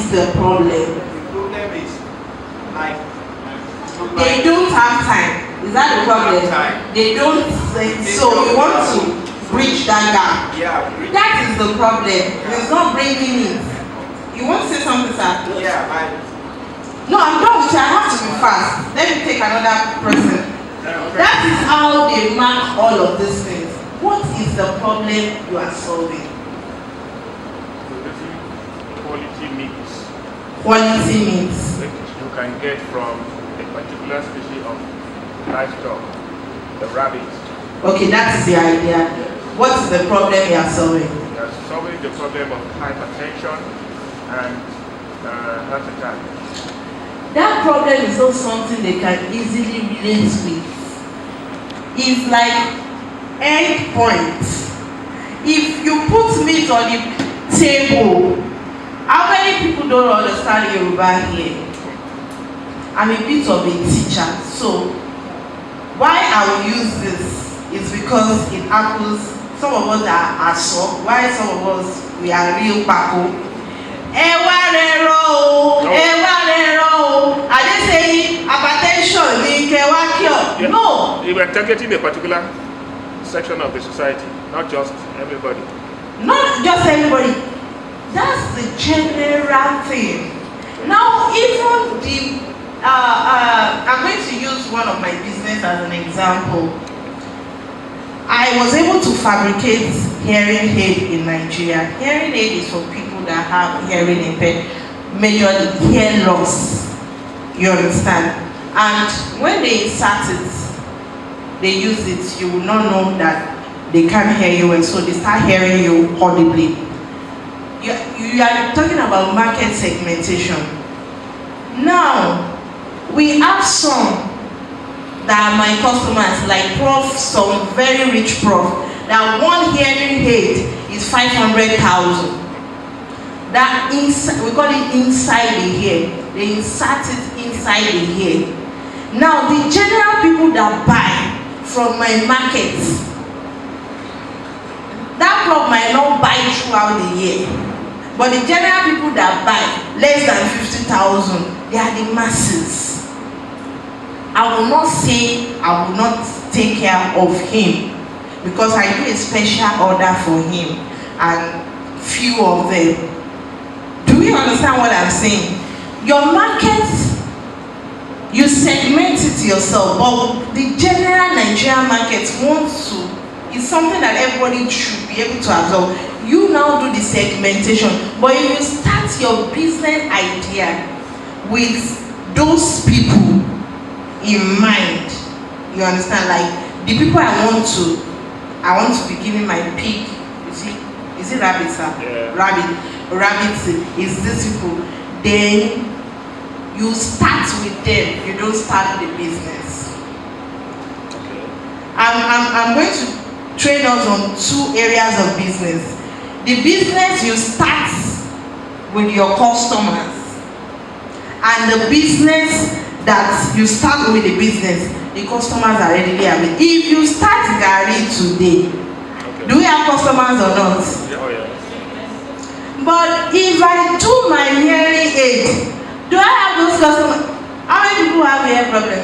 is the problem? The problem is like they don't have time. Is that the problem? They don't. So you want to bridge that gap. Yeah. That is the problem. It's not bringing it. You want to say something, sir? Yeah. No, I'm done with you. I have to be fast. Let me take another person. That is how they mark all of these things. What is the problem you are solving? Quality mix. Quality mix. You can get from a particular species of livestock, the rabbit. Okay, that is the idea. What is the problem you are solving? You are solving the problem of hypertension and heart attack. That problem is not something they can easily relate with. It's like end point. If you put meat on the table, how many people don't understand Yoruba here? I'm a bit of a teacher, so why I will use this is because it happens. Some of us are so, why some of us we are real Paco. Are they saying hypertension in Kewakio? No. You were targeting a particular section of the society, not just everybody. Not just everybody. That's the general thing. Now, even the I'm going to use one of my business as an example. I was able to fabricate hearing aid in Nigeria. Hearing aid is for people that have hearing impairment, majorly hear loss. You understand? And when they insert it, they use it, you will not know that they can't hear you, and so they start hearing you audibly. You are talking about market segmentation. Now, we have some that are my customers, like prof, some very rich prof, that one hearing aid is 500,000. That inside, we call it inside the ear. They insert it inside the ear. Now, the general people that buy from my market, that prof might not buy throughout the year, but the general people that buy less than 50,000, they are the masses. I will not say I will not take care of him because I do a special order for him and few of them. Do you understand what I'm saying? Your market, you segment it yourself, but the general Nigerian market wants to, it's something that everybody should be able to absorb. You now do the segmentation, but if you start your business idea with those people in mind, you understand, like the people I want to be giving my pig, is it rabbit, sir? Yeah. Rabbit is these people. Then you start with them, you don't start the business. Okay. I'm going to train us on 2 areas of business. The business you start with your customers, and the business that you start with the business, the customers are readily available. If you start Gary today, okay, do we have customers or not? Oh yeah. But if I do my hearing aid, do I have those customers? How many people have a hair problem?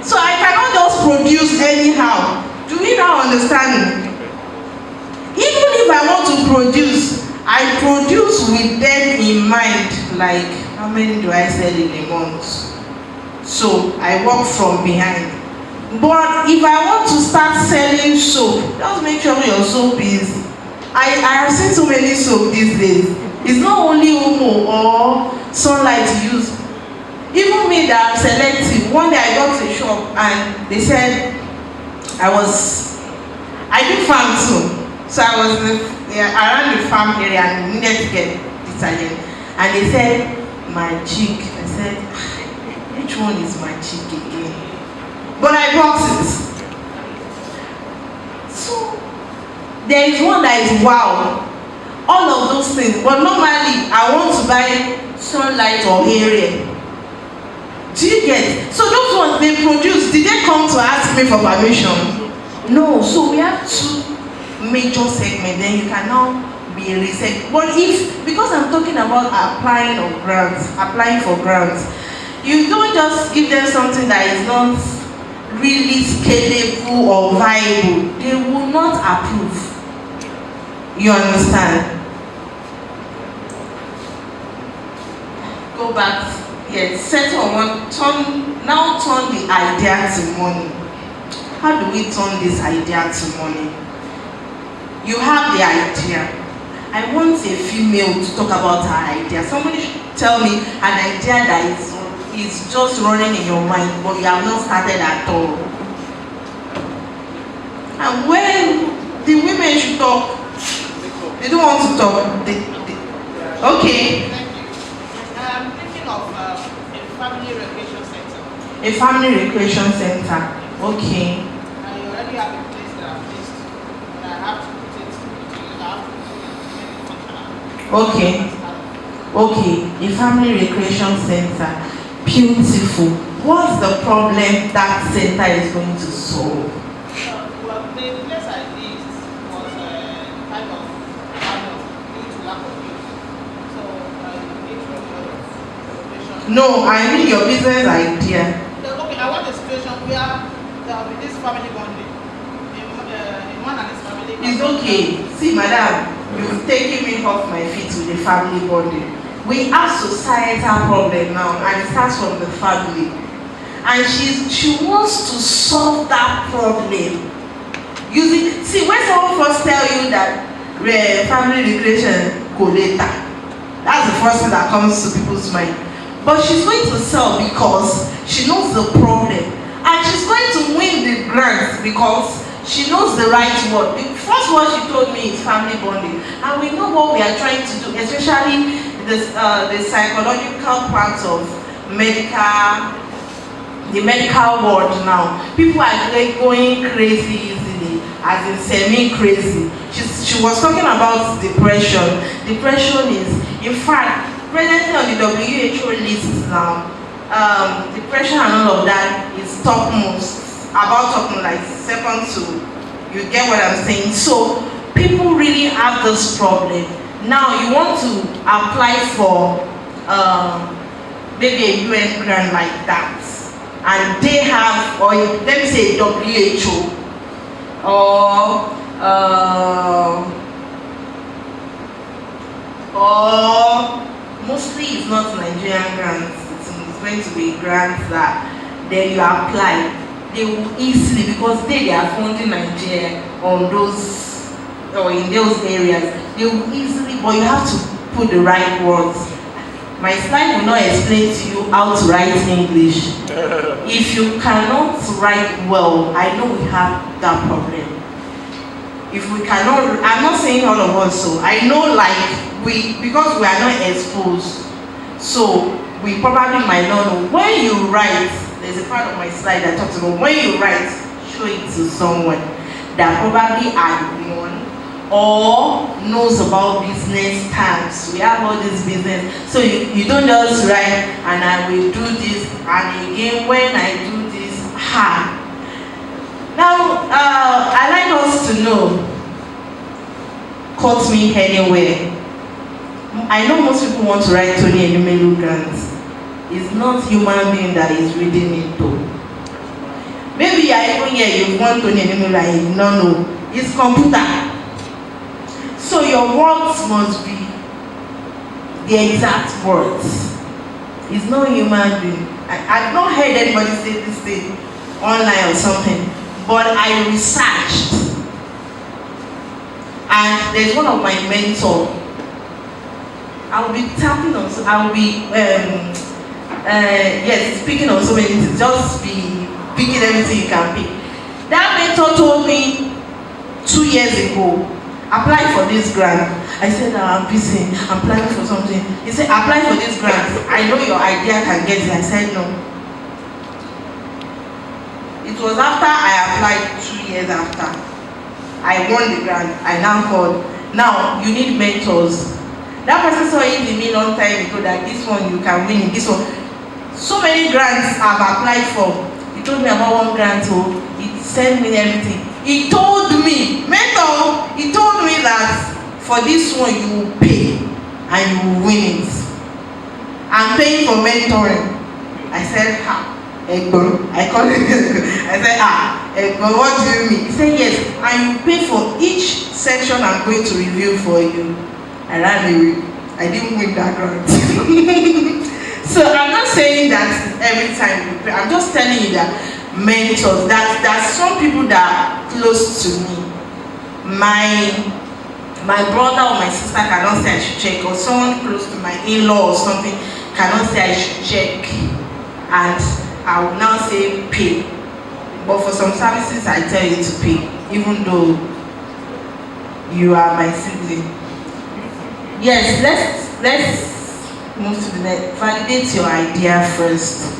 So I cannot just produce anyhow. Do we now understand? Even if I want to produce, I produce with them in mind, like how many do I sell in a month? So I work from behind. But if I want to start selling soap, just make sure your soap is, I have seen so many soap these days. It's not only Omo or Sunlight to use. Even me that I'm selective, one day I got to a shop and they said, I do farm too. So I was around the farm area and needed to get detergent. And they said, my chick. I said, which one is my chick again? But I bought it. So there is one that is wow. All of those things. But normally I want to buy Sunlight or area. Do you get? So those ones they produce, did they come to ask me for permission? No. So we have 2 major segments, then you can now be a reset. But because I'm talking about applying for grants. You don't just give them something that is not really scalable or viable. They will not approve. You understand? Go back. Yes, settle on one. Turn the idea to money. How do we turn this idea to money? You have the idea. I want a female to talk about her idea. Somebody should tell me an idea that is just running in your mind, but you have not started at all. And when the women should talk, they don't want to talk. Okay. Thank you. I'm thinking of a family recreation center. A family recreation center. Okay. And you already have a place that I've placed, but I have to put it to I have to make it functional. Okay. Okay. A family recreation center. Beautiful. What's the problem that center is going to solve? Well, the place I lived was kind of due to lack of use. So I need to renovation. No, I mean your business idea. Okay, I want a situation where there will be this family bonding. In one and his family. It's okay. See, madam, you've taken me off my feet with the family bonding. We have societal problem now, and it starts from the family. And she wants to solve that problem. See, when someone first tell you that family recreation go later, that's the first thing that comes to people's mind. But she's going to sell because she knows the problem, and she's going to win the grant because she knows the right word. The first word she told me is family bonding, and we know what we are trying to do, especially the psychological part of the medical world now. People are going crazy easily, as in semi-crazy. She was talking about depression. Depression is, in fact, presently on the WHO list now, depression and all of that is topmost, like second to, you get what I'm saying? So people really have this problem. Now you want to apply for maybe a UN grant like that, and they have, or let me say WHO, or mostly it's not Nigerian grants. It's going to be grants that then you apply. They will easily, because they are funding Nigeria on those or in those areas, they will easily, but you have to put the right words. My slide will not explain to you how to write English. If you cannot write well, I know we have that problem. If we cannot, I'm not saying all of us, so I know, like, because we are not exposed, so we probably might not know. When you write, there's a part of my slide that talks about when you write, show it to someone that probably had one or knows about business terms. We have all this business, so you don't just write and I will do this, and again when I do this, Now I like us to know, quote me anywhere. I know most people want to write Tony Eluwole grants. It's not human being that is reading it though. Maybe even here you want Tony Eluwole and you don't know. It's computer. So your words must be the exact words. It's not human being. I've not heard anybody say this thing online or something, but I researched. And there's one of my mentors. I will be tapping on, I will be speaking on so many things, just be picking everything you can pick. That mentor told me 2 years ago, apply for this grant. I said, I'm busy, I'm planning for something. He said, apply for this grant. I know your idea can get it. I said, no. It was after I applied 2 years after. I won the grant. I now called. Now, you need mentors. That person saw it in me long time ago that this one you can win it, this one. So many grants I've applied for. He told me about one grant, so he sent me everything. He told me, mentor, he told me that for this one you will pay. and you will win it. I'm paying for mentoring. I said, Egbo. I call it. I said, Egbo, what do you mean? He said, yes, and you pay for each section I'm going to review for you. I ran away. I didn't win that grant. So I'm not saying that every time you pay. I'm just telling you that mentors, that some people that are close to me. My brother or my sister cannot say I should check, or someone close to my in-law or something cannot say I should check, and I will now say pay. But for some services I tell you to pay, even though you are my sibling. Yes, let's move to the next. Validate your idea first.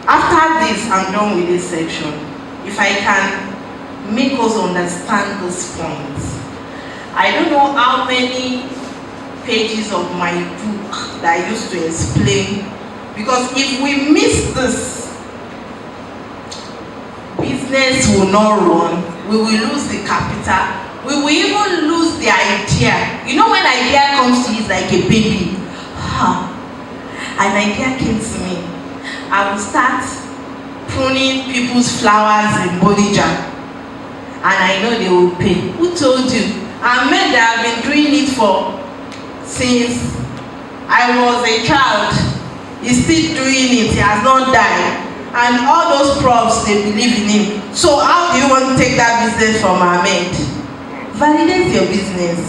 After this, I'm done with this section. If I can make us understand this point. I don't know how many pages of my book that I used to explain, because if we miss this, business will not run, we will lose the capital, we will even lose the idea. You know, when idea comes to you, it's like a baby. An idea came to me. I will start pruning people's flowers in Bodija, and I know they will pay. Who told you? I mean, that I've been doing it since I was a child. He's still doing it, he has not died. And all those profs, they believe in him. So how do you want to take that business from Ahmed? Validate your business.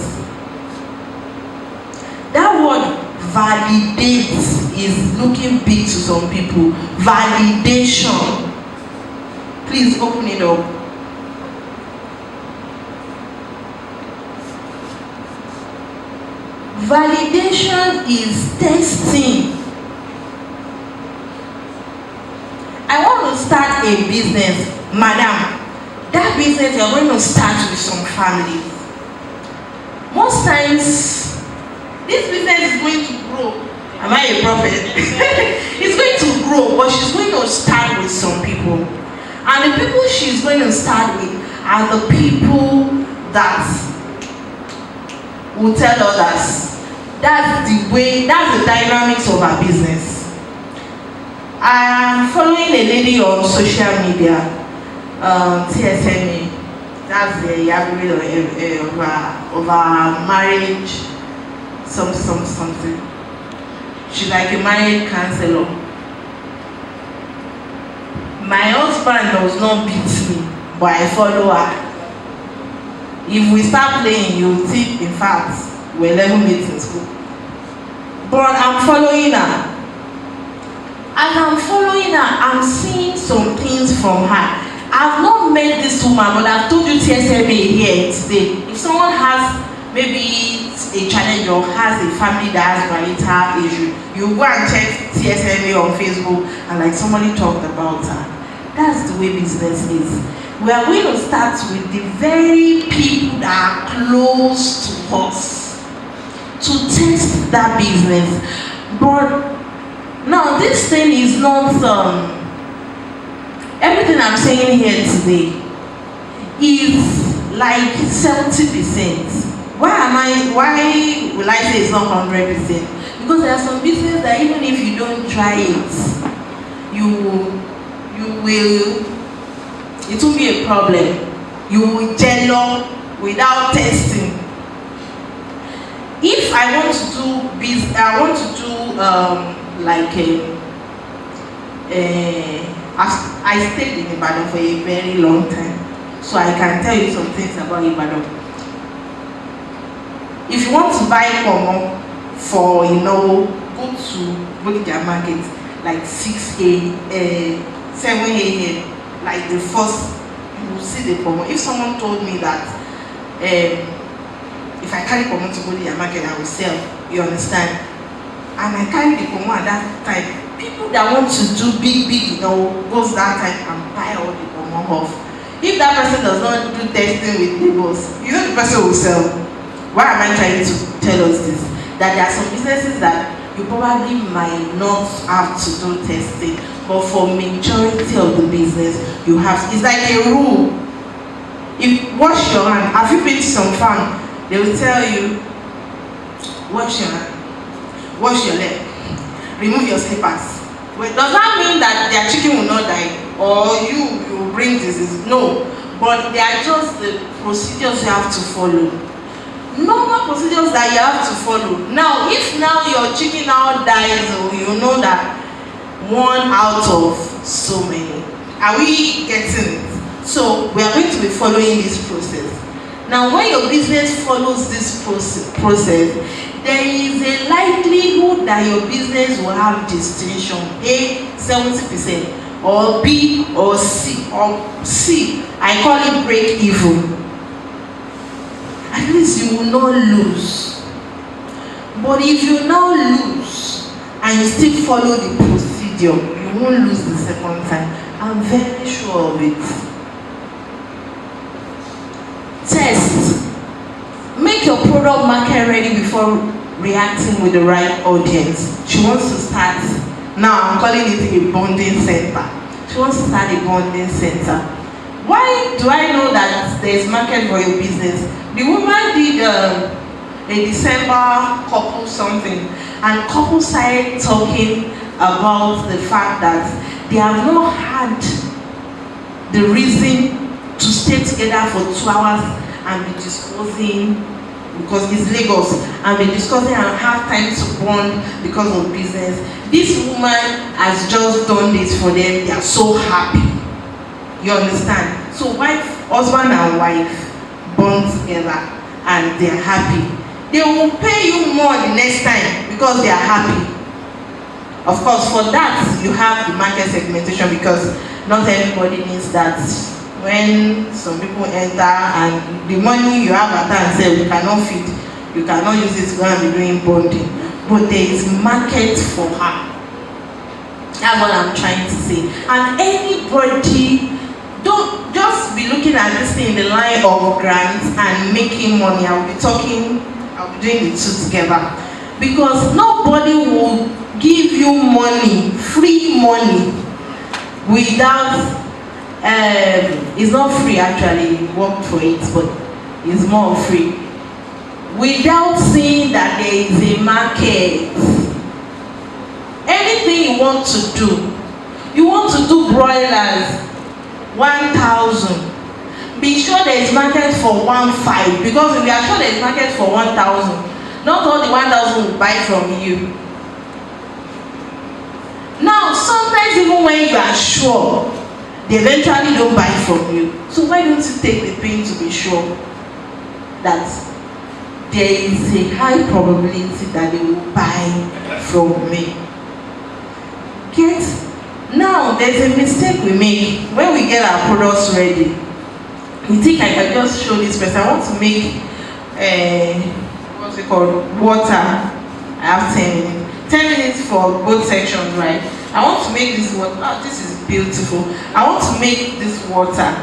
That word validate is looking big to some people. Validation. Please open it up. Validation is testing. I want to start a business. Madam, that business you're going to start with some families. Most times, this business is going to grow. Am I a prophet? It's going to grow, but she's going to start with some people. And the people she's going to start with are the people that will tell others. That's the way, that's the dynamics of our business. I'm following a lady on social media, TSMA. That's the average of our marriage, something. She's like a marriage counselor. My husband does not beat me, but I follow her. If we start playing, you'll think, in fact, we're level mates in school. But I'm following her. As I'm following her, I'm seeing some things from her. I've not met this woman, but I've told you TSMA here today. If someone has maybe a challenge or has a family that has marital issue, you go and check TSMA on Facebook and like somebody talked about her. That's the way business is. We are going to start with the very people that are close to us to test that business. But now this thing is not everything I'm saying here today is like 70%. Why will I say it's not 100%? Because there are some businesses that even if you don't try it, it will be a problem. You will jello without testing. If I want to do business, I want to do I stayed in Ibadan for a very long time, so I can tell you some things about Ibadan. If you want to buy pomo for, go to Bodija market like 6 a.m., 7 a.m., like the first, you will see the pomo. If someone told me that if I carry pomo to Bodija market, I will sell, you understand? And I carry the pomo at that time. People that want to do big, goes that time and buy all the pomo off. If that person does not do testing with neighbors, the person will sell. Why am I trying to tell us this? That there are some businesses that you probably might not have to do testing, but for majority of the business, you have. It's like a rule. If wash your hand, have you been to some farm? They will tell you, wash your hand, wash your leg, remove your slippers. Well, does that mean that their chicken will not die or you will bring disease? No, but they are just the procedures you have to follow. Normal procedures that you have to follow. Now, if now your chicken now dies, you know that one out of so many. Are we getting it? So we are going to be following this process. Now, when your business follows this process, there is a likelihood that your business will have distinction. A, 70%, or B, or C. Or C, I call it break even. At least you will not lose. But if you now lose and you still follow the procedure, you won't lose the second time. I'm very sure of it. Test. Make your product market ready before reacting with the right audience. She wants to start. Now I'm calling it a bonding center. She wants to start a bonding center. Why do I know that there is market for your business? The woman did a December couple something, and couple started talking about the fact that they have not had the reason to stay together for 2 hours and be discussing, because it's Lagos, and be discussing and have time to bond because of business. This woman has just done this for them. They are so happy. You understand? So husband and wife bond together and they are happy. They will pay you more the next time because they are happy. Of course, for that you have the market segmentation, because not everybody needs that. When some people enter and the money you have at hand say we cannot feed, you cannot use it to go and be doing bonding. But there is market for her. That's what I'm trying to say. And anybody, don't just be looking at this thing in the line of grants and making money. I'll be doing the two together. Because nobody will give you money, free money, without, it's not free actually, you work for it, but it's more free. Without seeing that there is a market. Anything you want to do broilers, 1,000. Be sure there is market for 1,500, because if you are sure there is market for 1,000, not all the 1,000 will buy from you. Now, sometimes even when you are sure, they eventually don't buy from you. So why don't you take the pain to be sure that there is a high probability that they will buy from me? Get? Now, there's a mistake we make when we get our products ready. We think I can just show this person. I want to make what's it called? Water. I have 10 minutes. 10 minutes for both sections, right? I want to make this water. Oh, this is beautiful. I want to make this water.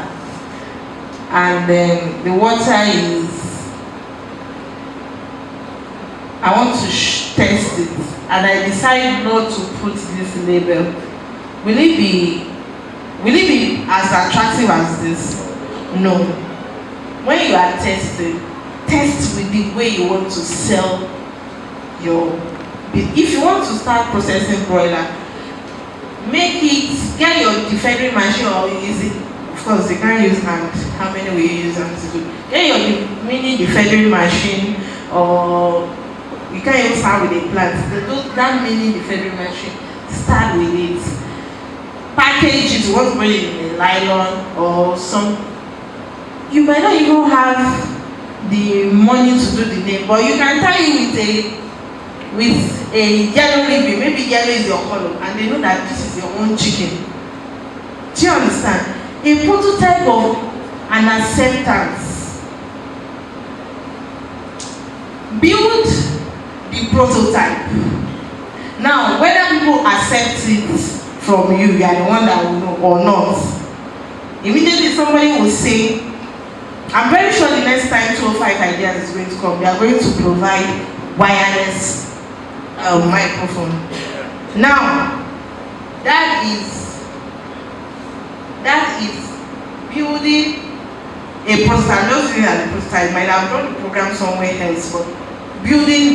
And then the water is, I want to test it. And I decide not to put this label. Will it be as attractive as this? No. When you are testing, test with the way you want to sell your. If you want to start processing broiler, make it, get your defedering machine, or use it. Of course, you can't use hand. How many will you use hand to do? Get your mini defedering machine, or you can't even start with a plant. That mini defedering machine, start with it. Package it, what put it in a nylon or some. You might not even have the money to do the name, but you can tie it with a yellow ribbon. Maybe yellow is your color, and they know that this is your own chicken. Do you understand? A prototype of an acceptance. Build the prototype. Now, whether people accept it from you, you are the one that will know or not. Immediately somebody will say, I'm very sure the next time 205 ideas is going to come, they are going to provide wireless microphone. Now, that is building a prototype. I'm not saying that the prototype might have done the program somewhere else, but building